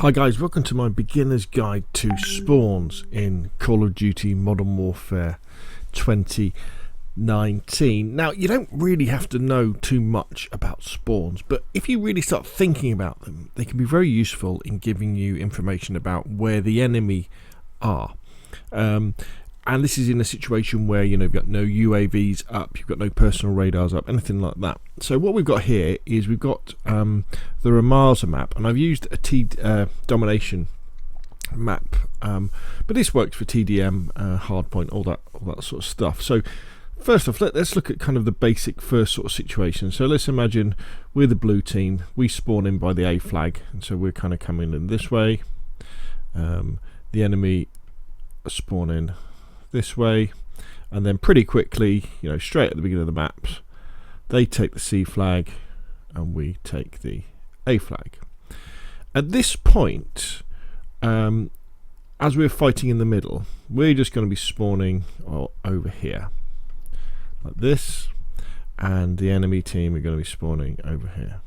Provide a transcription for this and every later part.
Hi guys, welcome to my beginner's guide to spawns in Call of Duty Modern Warfare 2019. Now, you don't really have to know too much about spawns, but if you really start thinking about them, they can be very useful in giving you information about where the enemy are. And this is in a situation where, you've got no UAVs up, you've got no personal radars up, anything like that. So what we've got here is we've got the Ramasa map, and I've used a domination map, but this works for TDM, hardpoint, all that sort of stuff. So first off, let's look at kind of the basic first sort of situation. So let's imagine we're the blue team, we spawn in by the A flag, and so we're kind of coming in this way. The enemy spawn in this way, and then pretty quickly, straight at the beginning of the maps, they take the C flag and we take the A flag. At this point, as we're fighting in the middle, we're just going to be spawning over here like this, and the enemy team are going to be spawning over here.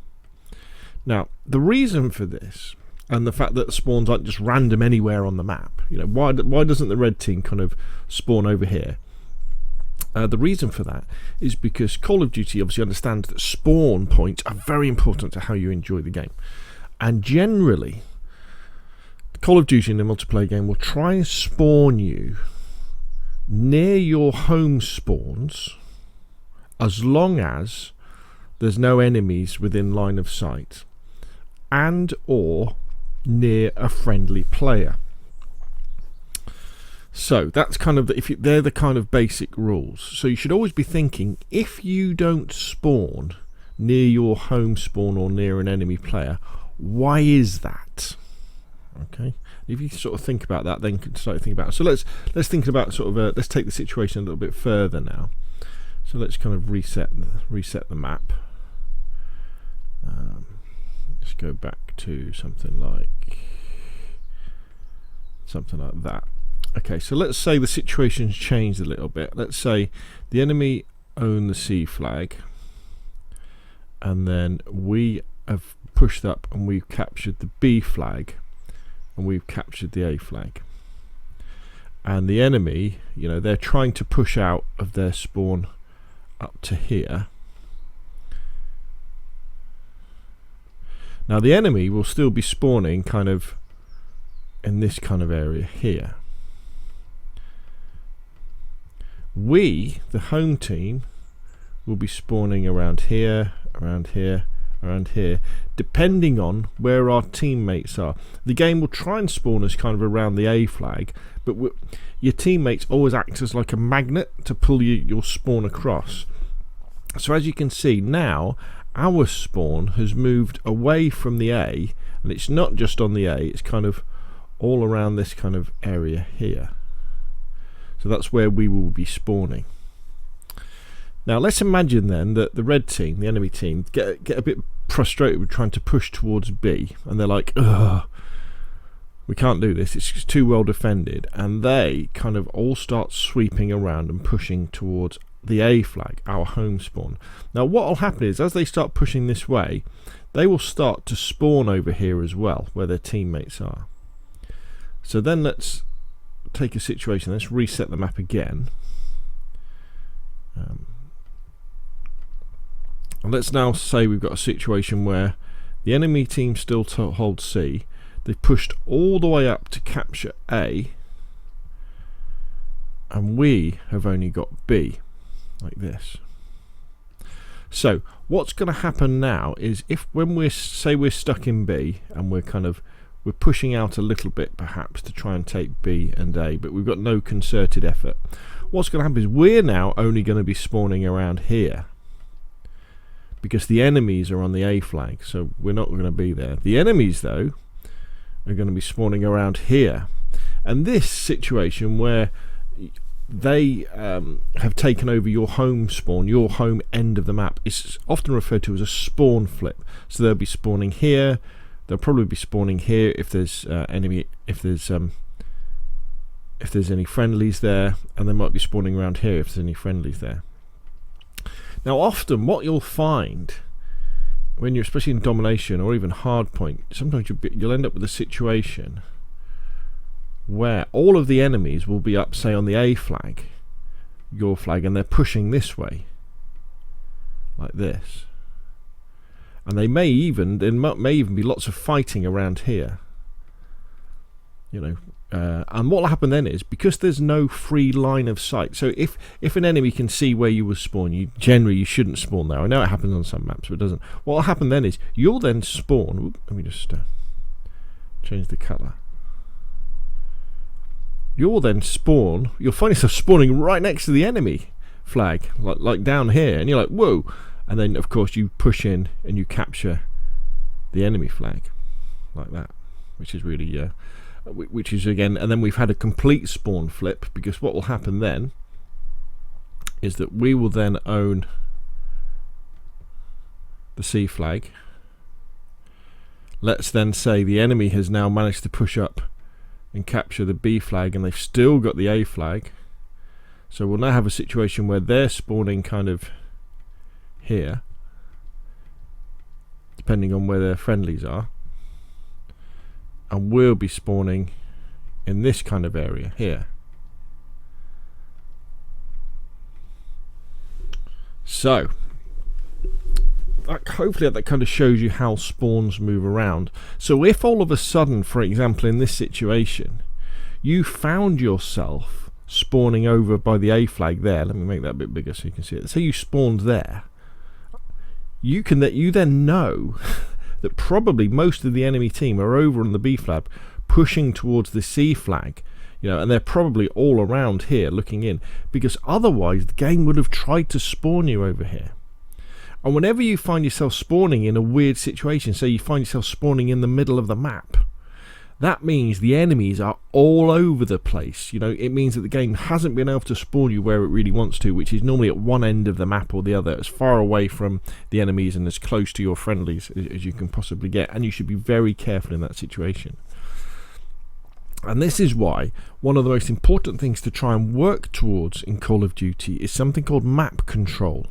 Now, the reason for this, and the fact that the spawns aren't just random anywhere on the map, why doesn't the red team kind of spawn over here? The reason for that is because Call of Duty obviously understands that spawn points are very important to how you enjoy the game. And generally, Call of Duty in a multiplayer game will try and spawn you near your home spawns as long as there's no enemies within line of sight and or near a friendly player. So that's kind of they're the kind of basic rules. So you should always be thinking, if you don't spawn near your home spawn or near an enemy player, why is that? Okay, if you sort of think about that, then you can start thinking about it. So let's think about let's take the situation a little bit further now. So let's kind of reset the map. Let's go back to something like that. Okay, so let's say the situation's changed a little bit. Let's say the enemy own the C flag, and then we have pushed up and we've captured the B flag, and we've captured the A flag. And the enemy, they're trying to push out of their spawn up to here. Now the enemy will still be spawning kind of in this kind of area here. We, the home team, will be spawning around here, around here, around here, depending on where our teammates are. The game will try and spawn us kind of around the A flag, but your teammates always act as like a magnet to pull your spawn across. So as you can see now, our spawn has moved away from the A, and it's not just on the A, it's kind of all around this kind of area here. So that's where we will be spawning. Now let's imagine then that the red team, the enemy team, get a bit frustrated with trying to push towards B, and they're like, ugh, we can't do this, it's too well defended, and they kind of all start sweeping around and pushing towards the A flag, our home spawn. Now what will happen is, as they start pushing this way, they will start to spawn over here as well, where their teammates are. So then let's take a situation, let's reset the map again, and let's now say we've got a situation where the enemy team still holds C, they've pushed all the way up to capture A, and we have only got B, like this. So what's going to happen now is, when we're stuck in B and we're pushing out a little bit perhaps to try and take B and A, but we've got no concerted effort, what's going to happen is we're now only going to be spawning around here because the enemies are on the A flag, so we're not going to be there. The enemies though are going to be spawning around here, and this situation where they have taken over your home spawn, your home end of the map, is often referred to as a spawn flip. So they'll be spawning here, they'll probably be spawning here if there's if there's any friendlies there, and they might be spawning around here if there's any friendlies there. Now often what you'll find when you're especially in domination or even hardpoint, sometimes you'll end up with a situation where all of the enemies will be up, say, on the A flag, your flag, and they're pushing this way, like this. And there may even be lots of fighting around here. And what will happen then is, because there's no free line of sight, so if an enemy can see where you will spawn, you shouldn't spawn there. I know it happens on some maps, but it doesn't. What will happen then is you'll then spawn. Let me just change the colour. You'll then spawn. You'll find yourself spawning right next to the enemy flag, like down here, and you're like, whoa! And then of course you push in and you capture the enemy flag, like that, which is really which is again, and then we've had a complete spawn flip, because what will happen then is that we will then own the C flag. Let's then say the enemy has now managed to push up and capture the B flag, and they've still got the A flag. So we'll now have a situation where they're spawning kind of here, depending on where their friendlies are, and we'll be spawning in this kind of area here. So hopefully that kind of shows you how spawns move around. So if all of a sudden, for example, in this situation, you found yourself spawning over by the A flag there, let me make that a bit bigger so you can see it. Say you spawned there, you then know that probably most of the enemy team are over on the B flag, pushing towards the C flag, and they're probably all around here looking in, because otherwise the game would have tried to spawn you over here. And whenever you find yourself spawning in a weird situation, say you find yourself spawning in the middle of the map, that means the enemies are all over the place. It means that the game hasn't been able to spawn you where it really wants to, which is normally at one end of the map or the other, as far away from the enemies and as close to your friendlies as you can possibly get. And you should be very careful in that situation. And this is why one of the most important things to try and work towards in Call of Duty is something called map control.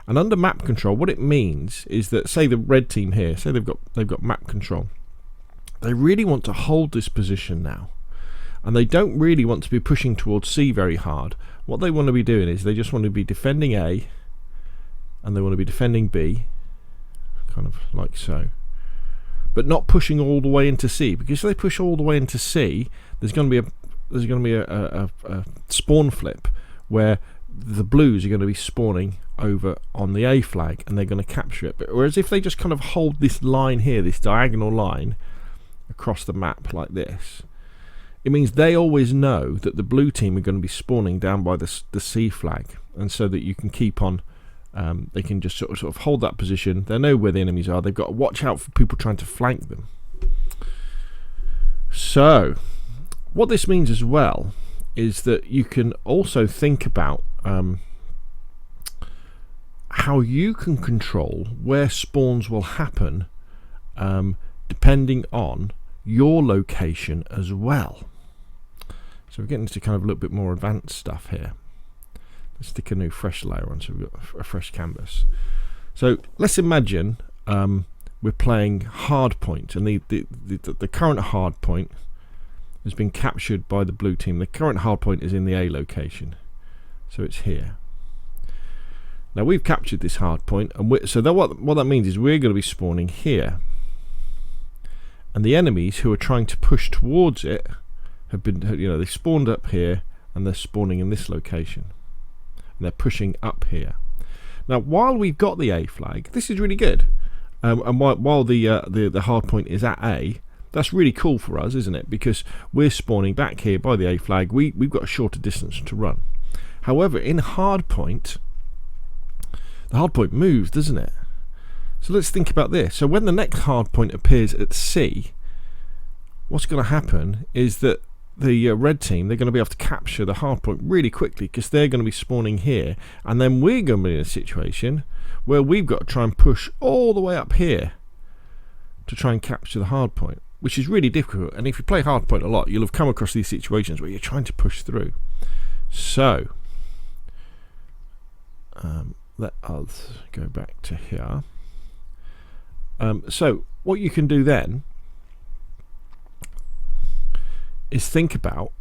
And under map control, what it means is that, say the red team here, say they've got map control. They really want to hold this position now, and they don't really want to be pushing towards C very hard. What they want to be doing is they just want to be defending A, and they want to be defending B, kind of like so, but not pushing all the way into C, because if they push all the way into C, there's going to be a spawn flip where the blues are going to be spawning over on the A flag, and they're going to capture it. But whereas if they just kind of hold this line here, this diagonal line across the map like this, it means they always know that the blue team are going to be spawning down by the C flag, and so that you can keep on, they can just sort of hold that position. They know where the enemies are. They've got to watch out for people trying to flank them. So what this means as well is that you can also think about how you can control where spawns will happen, depending on your location as well. So we're getting into kind of a little bit more advanced stuff here. Let's stick a new fresh layer on, so we've got a fresh canvas. So let's imagine we're playing hardpoint, and the current hardpoint has been captured by the blue team. The current hardpoint is in the A location, so it's here. Now we've captured this hardpoint, and what that means is we're going to be spawning here, and the enemies who are trying to push towards it have been, they spawned up here, and they're spawning in this location, and they're pushing up here. Now while we've got the A flag, this is really good, and while the hardpoint is at A, that's really cool for us, isn't it? Because we're spawning back here by the A flag. We've got a shorter distance to run. However, in hardpoint, the hardpoint moves, doesn't it? So let's think about this. So when the next hardpoint appears at C, what's going to happen is that the red team, they're going to be able to capture the hardpoint really quickly, because they're going to be spawning here, and then we're going to be in a situation where we've got to try and push all the way up here to try and capture the hardpoint, which is really difficult. And if you play hardpoint a lot, you'll have come across these situations where you're trying to push through. So let us go back to here. So what you can do then is think about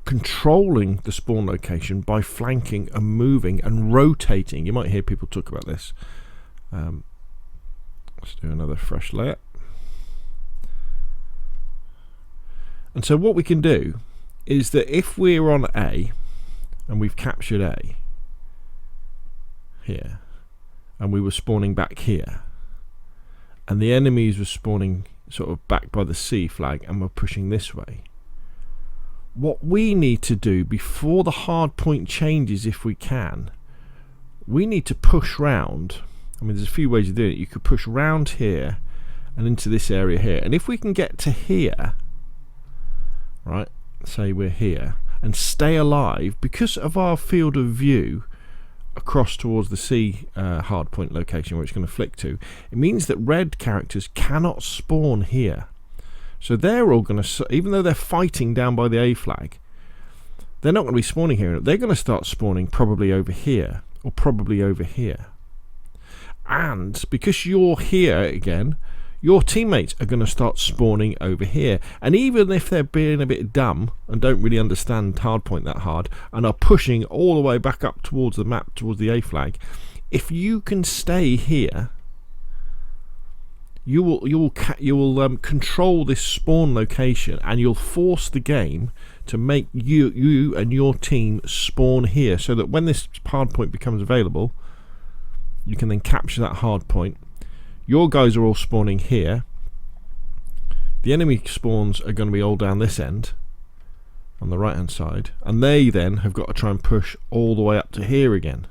controlling the spawn location by flanking and moving and rotating. You might hear people talk about this. Let's do another fresh layer. And so what we can do is that if we're on A and we've captured A here, and we were spawning back here, and the enemies were spawning sort of back by the C flag and we're pushing this way, what we need to do before the hard point changes, if we can, we need to push round. I mean, there's a few ways of doing it. You could push round here and into this area here, and if we can get to here, right, say we're here, and stay alive because of our field of view across towards the C hard point location where it's going to flick to, it means that red characters cannot spawn here. So they're all going to, even though they're fighting down by the A flag, they're not going to be spawning here. They're going to start spawning probably over here, or probably over here. And because you're here again, your teammates are going to start spawning over here. And even if they're being a bit dumb and don't really understand hardpoint that hard and are pushing all the way back up towards the map, towards the A flag, if you can stay here, you will control this spawn location, and you'll force the game to make you and your team spawn here, so that when this hard point becomes available, you can then capture that hard point. Your guys are all spawning here. The enemy spawns are going to be all down this end on the right hand side, and they then have got to try and push all the way up to here again.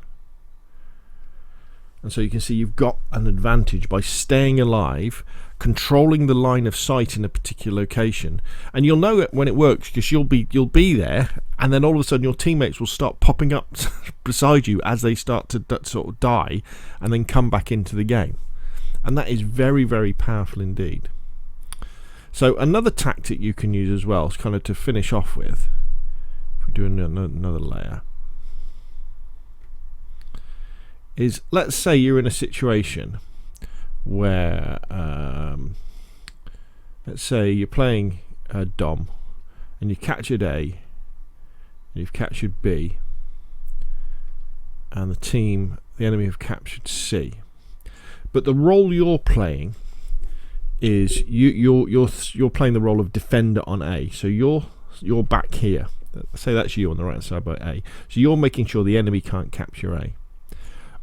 And so you can see you've got an advantage by staying alive, controlling the line of sight in a particular location, and you'll know it when it works because you'll be there, and then all of a sudden your teammates will start popping up beside you as they start to sort of die, and then come back into the game. And that is very, very powerful indeed. So another tactic you can use as well, is kind of to finish off with, if we do another layer, is let's say you're in a situation where let's say you're playing Dom and you captured A and you've captured B, and the enemy have captured C, but the role you're playing is you're playing the role of defender on A. So you're back here, say that's you on the right hand side by A, so you're making sure the enemy can't capture A.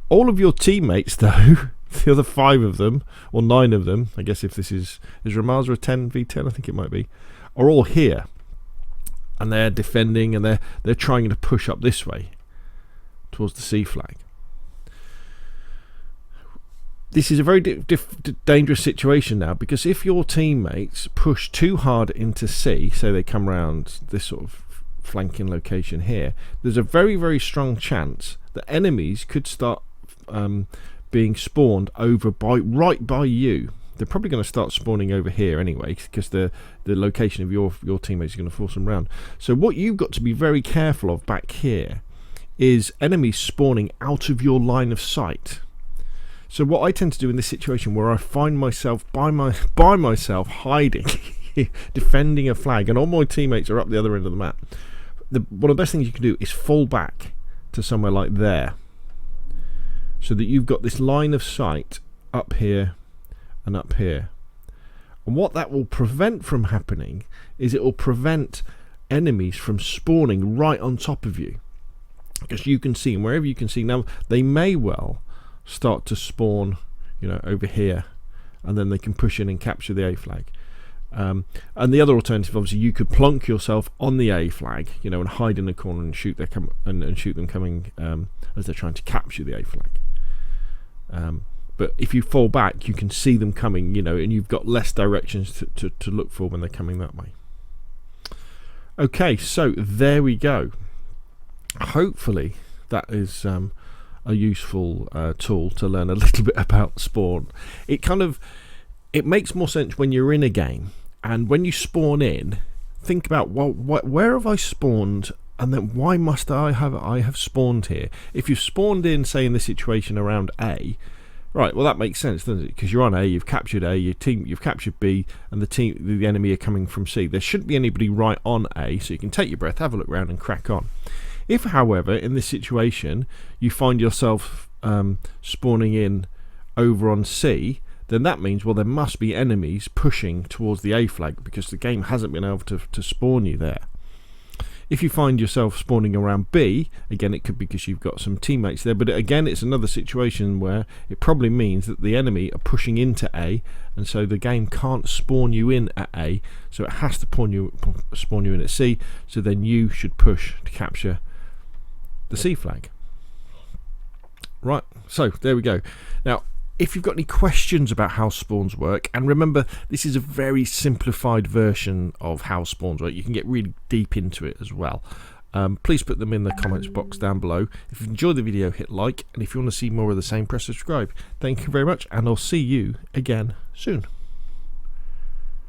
All of your teammates, though, the other 5 of them, or 9 of them, I guess if this is Ramaza a 10v10, I think it might be, are all here. And they're defending, and they're trying to push up this way, towards the C flag. This is a very dangerous situation now, because if your teammates push too hard into C, say they come around this sort of flanking location here, there's a very, very strong chance that enemies could start being spawned over right by you. They're probably going to start spawning over here anyway, because the location of your teammates is going to force them around. So what you've got to be very careful of back here is enemies spawning out of your line of sight. So what I tend to do in this situation, where I find myself by myself hiding defending a flag, and all my teammates are up the other end of the map, one of the best things you can do is fall back to somewhere like there, so that you've got this line of sight up here and up here. And what that will prevent from happening is it will prevent enemies from spawning right on top of you, because you can see, and wherever you can see now, they may well start to spawn, over here, and then they can push in and capture the A flag. And the other alternative, obviously, you could plonk yourself on the A flag, and hide in the corner and shoot shoot them coming as they're trying to capture the A flag. But if you fall back, you can see them coming, and you've got less directions to look for when they're coming that way. Okay, so there we go. Hopefully that is a useful tool to learn a little bit about spawn. It makes more sense when you're in a game, and when you spawn in, think about, well, where have I spawned, and then why must I have spawned here? If you've spawned in, say in this situation around A, Right, well that makes sense, doesn't it? Because you're on A, you've captured A, you've captured B, and the enemy are coming from C. There shouldn't be anybody right on A, so you can take your breath, have a look around, and crack on. If, however, in this situation you find yourself spawning in over on C, then that means, well, there must be enemies pushing towards the A flag because the game hasn't been able to spawn you there. If you find yourself spawning around B, again, it could be because you've got some teammates there, but again, it's another situation where it probably means that the enemy are pushing into A, and so the game can't spawn you in at A, so it has to spawn you in at C, so then you should push to capture the C flag. Right, so there we go. Now, if you've got any questions about how spawns work, and remember, this is a very simplified version of how spawns work, you can get really deep into it as well. Please put them in the comments box down below. If you enjoyed the video, hit like, and if you want to see more of the same, press subscribe. Thank you very much, and I'll see you again soon.